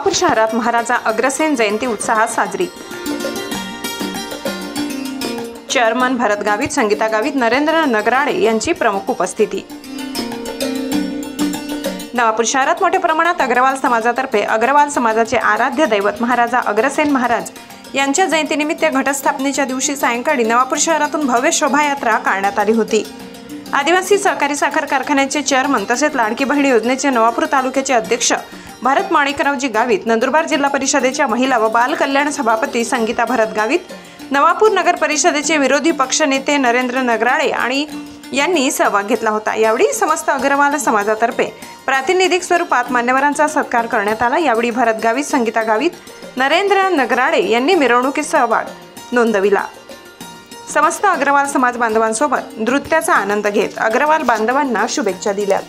नवापूर शहरात महाराजा अग्रसेन जयंती उत्साहात साजरी। चेअरमन भरत गावित, संगीता गावित, नरेंद्र नगराळे यांची प्रमुख उपस्थिती। नवापूर शहरात मोठ्या प्रमाणात अग्रवाल समाजातर्फे अग्रवाल समाजाचे आराध्य दैवत महाराजा अग्रसेन महाराज यांच्या जयंतीनिमित्त घटस्थापनेच्या दिवशी सायंकाळी नवापूर शहरातून भव्य शोभायात्रा काढण्यात आली होती। आदिवासी सहकारी साखर कारखान्याचे चेअरमन तसेच लाडकी बहीण योजनेचे नवापूर तालुक्याचे अध्यक्ष भरत माणिकरावजी गावित, नंदुरबार जिल्हा परिषदेच्या महिला व बाल कल्याण सभापती संगीता भरत गावित, नवापूर नगर परिषदेचे विरोधी पक्षनेते नरेंद्र नगराळे आणि यांनी सहभाग घेतला होता। यावेळी समस्त अग्रवाल समाजातर्फे प्रातिनिधिक स्वरूपात मान्यवरांचा सत्कार करण्यात आला। यावेळी भरत गावित, संगीता गावित, नरेंद्र नगराळे यांनी मिरवणुकीत सहभाग नोंदविला। समस्त अग्रवाल समाज बांधवांसोबत नृत्याचा आनंद घेत अग्रवाल बांधवांना शुभेच्छा दिल्या।